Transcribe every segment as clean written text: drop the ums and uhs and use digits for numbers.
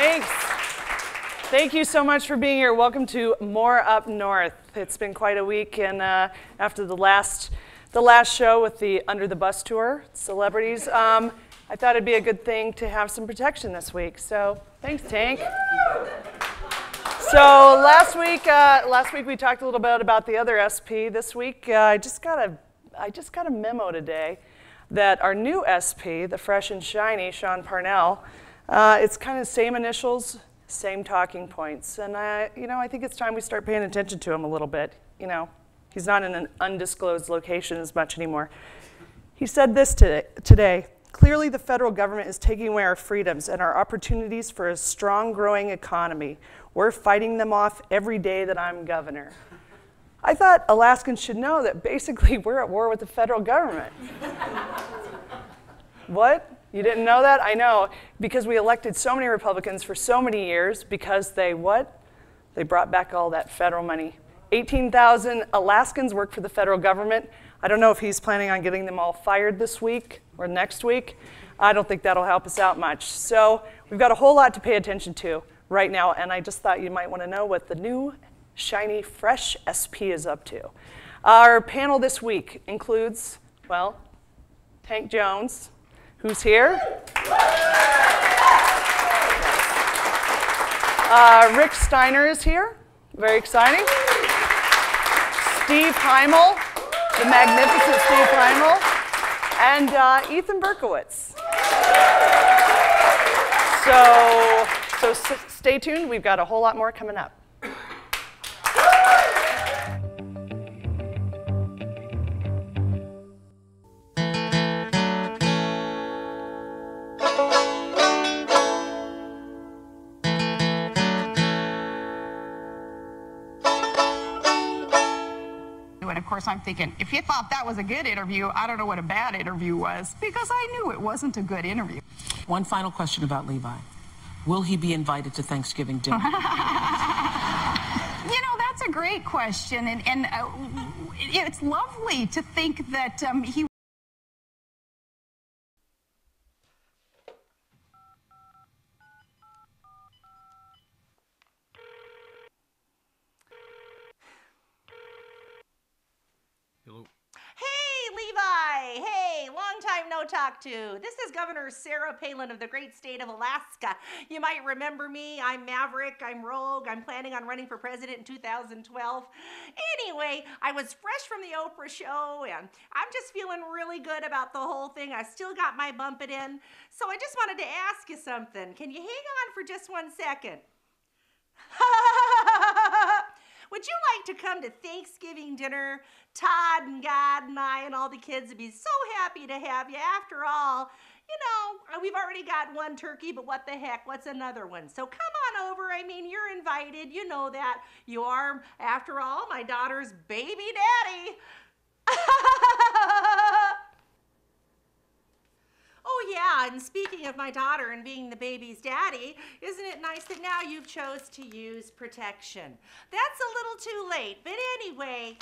Thanks. Thank you so much for being here. Welcome to More Up North. It's been quite a week, and after the last show with the Under the Bus tour, celebrities, I thought it'd be a good thing to have some protection this week. So thanks, Tank. So last week we talked a little bit about the other SP. This week I just got a memo today that our new SP, the fresh and shiny Sean Parnell, it's kind of same initials, same talking points, and I think it's time we start paying attention to him a little bit. He's not in an undisclosed location as much anymore. He said this today. Clearly, the federal government is taking away our freedoms and our opportunities for a strong, growing economy. We're fighting them off every day that I'm governor. I thought Alaskans should know that basically we're at war with the federal government. What? You didn't know that? I know, because we elected so many Republicans for so many years because they what? They brought back all that federal money. 18,000 Alaskans work for the federal government. I don't know if he's planning on getting them all fired this week or next week. I don't think that'll help us out much. So we've got a whole lot to pay attention to right now, and I just thought you might want to know what the new, shiny, fresh SP is up to. Our panel this week includes, well, Tank Jones, who's here. Rick Steiner is here, very exciting. Steve Heimel, the magnificent Steve Heimel, and Ethan Berkowitz. So stay tuned, we've got a whole lot more coming up. And of course, I'm thinking, if you thought that was a good interview, I don't know what a bad interview was, because I knew it wasn't a good interview. One final question about Levi. Will he be invited to Thanksgiving dinner? That's a great question, and it's lovely to think that he... Hello. Hey, Levi! Hey, long time no talk to. This is Governor Sarah Palin of the great state of Alaska. You might remember me. I'm Maverick. I'm Rogue. I'm planning on running for president in 2012. Anyway, I was fresh from the Oprah show, and I'm just feeling really good about the whole thing. I still got my bump it in. So I just wanted to ask you something. Can you hang on for just 1 second? Would you like to come to Thanksgiving dinner? Todd and God and I and all the kids would be so happy to have you. After all, we've already got one turkey, but what the heck, what's another one? So come on over. I mean, you're invited. You know that. You are, after all, my daughter's baby daddy. Oh yeah, and speaking of my daughter and being the baby's daddy, isn't it nice that now you've chose to use protection? That's a little too late, but anyway,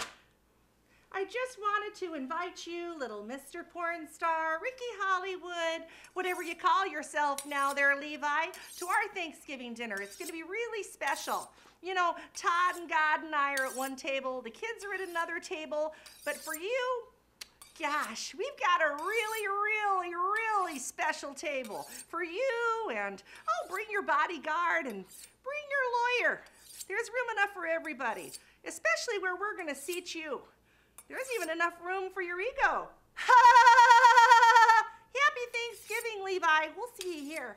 I just wanted to invite you, little Mr. Porn Star, Ricky Hollywood, whatever you call yourself now there, Levi, to our Thanksgiving dinner. It's going to be really special. Todd and God and I are at one table, the kids are at another table, but for you, gosh, we've got a really, really, really special table for you, and bring your bodyguard and bring your lawyer. There's room enough for everybody, especially where we're going to seat you. There's even enough room for your ego. Happy Thanksgiving, Levi. We'll see you here.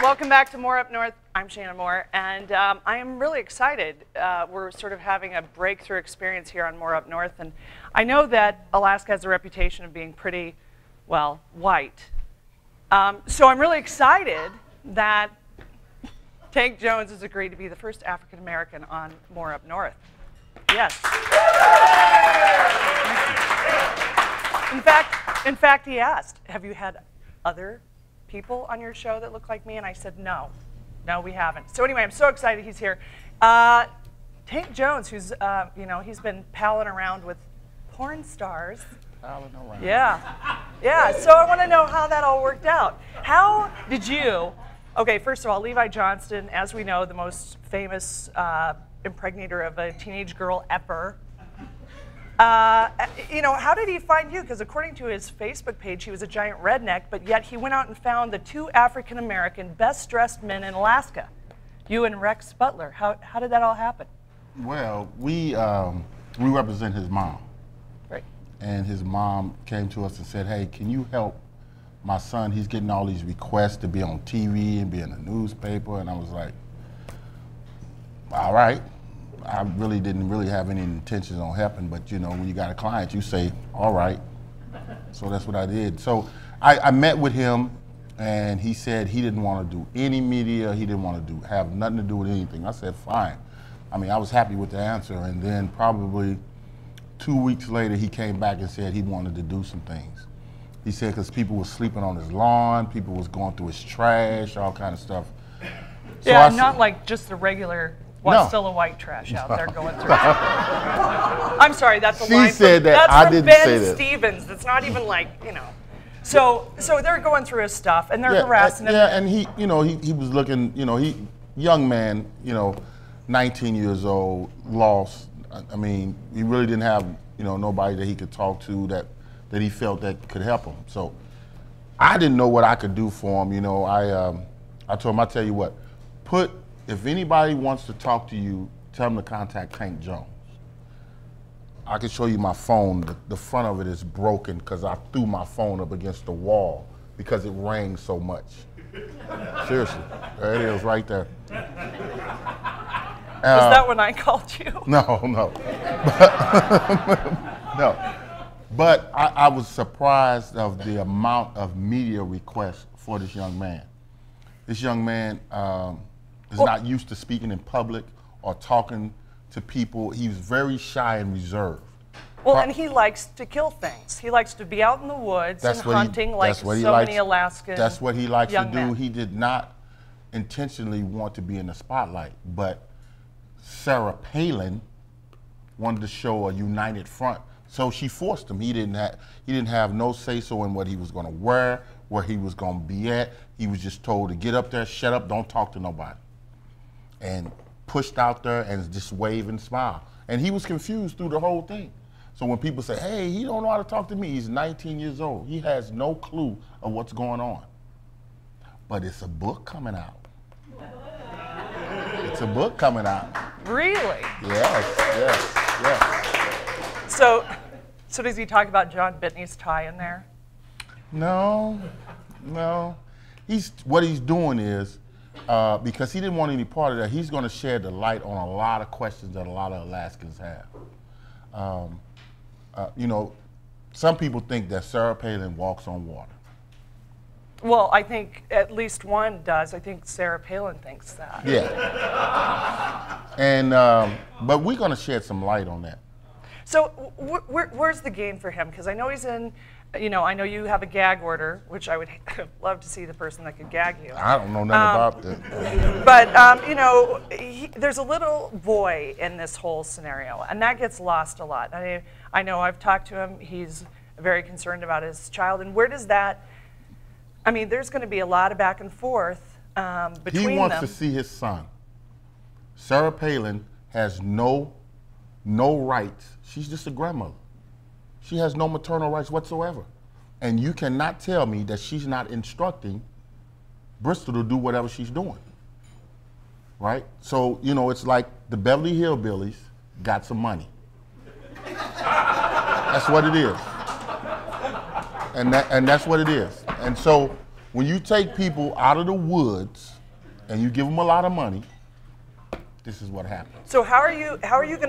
Welcome back to More Up North. I'm Shannyn Moore, and I am really excited. We're sort of having a breakthrough experience here on More Up North, and I know that Alaska has a reputation of being pretty, well, white. So I'm really excited that Tank Jones has agreed to be the first African American on More Up North. Yes. In fact, he asked, have you had other people on your show that look like me? And I said, no, we haven't. So anyway, I'm so excited he's here. Tank Jones, who's, he's been palling around with porn stars. Palling around. Yeah, so I want to know how that all worked out. How did you, okay, first of all, Levi Johnston, as we know, the most famous impregnator of a teenage girl ever. How did he find you? Because according to his Facebook page, he was a giant redneck, but yet he went out and found the 2 African-American best-dressed men in Alaska, you and Rex Butler. How did that all happen? Well, we represent his mom. Right. And his mom came to us and said, hey, can you help my son? He's getting all these requests to be on TV and be in the newspaper. And I was like, all right. I really didn't have any intentions on helping, but when you got a client, you say, all right. So that's what I did. So I met with him, and he said he didn't want to do any media. He didn't want to have nothing to do with anything. I said, fine. I mean, I was happy with the answer. And then probably 2 weeks later, he came back and said he wanted to do some things. He said because people were sleeping on his lawn, people was going through his trash, all kind of stuff. So yeah, not like just the regular No. Still a white trash out there going through. I'm sorry, that's a She line said from, that. that's I from didn't Ben say that. Stevens. That's not even like, So they're going through his stuff and they're harassing him. Yeah, and he was looking, young man, 19 years old, lost. I mean, he really didn't have, nobody that he could talk to that he felt that could help him. So I didn't know what I could do for him. I told him, I tell you what, if anybody wants to talk to you, tell them to contact Tank Jones. I can show you my phone. The front of it is broken because I threw my phone up against the wall because it rang so much. Seriously, there it is right there. Was that when I called you? No. No. But I was surprised of the amount of media requests for this young man. This young man is not used to speaking in public or talking to people. He's very shy and reserved. Well, and he likes to kill things. He likes to be out in the woods and hunting like so many Alaskan That's what he likes to do. men. He did not intentionally want to be in the spotlight, but Sarah Palin wanted to show a united front, so she forced him. He didn't have no say-so in what he was going to wear, where he was going to be at. He was just told to get up there, shut up, don't talk to nobody. And pushed out there and just wave and smile. And he was confused through the whole thing. So when people say, hey, he don't know how to talk to me, he's 19 years old. He has no clue of what's going on. But it's a book coming out. It's a book coming out. Really? Yes. So does he talk about John Bitney's tie in there? No. What he's doing is, because he didn't want any part of that, he's going to shed the light on a lot of questions that a lot of Alaskans have. Some people think that Sarah Palin walks on water. Well, I think at least one does. I think Sarah Palin thinks that. Yeah. And but we're going to shed some light on that. So where's the game for him? Because I know he's in, I know you have a gag order, which I would love to see the person that could gag you. I don't know nothing about that. But, there's a little boy in this whole scenario, and that gets lost a lot. I know I've talked to him. He's very concerned about his child. And where does that, there's going to be a lot of back and forth between them. He wants to see his son. Sarah Palin has no rights. She's just a grandmother. She has no maternal rights whatsoever. And you cannot tell me that she's not instructing Bristol to do whatever she's doing. Right? So, it's like the Beverly Hillbillies got some money. That's what it is. And that's what it is. And so when you take people out of the woods and you give them a lot of money, this is what happens. So how are you going to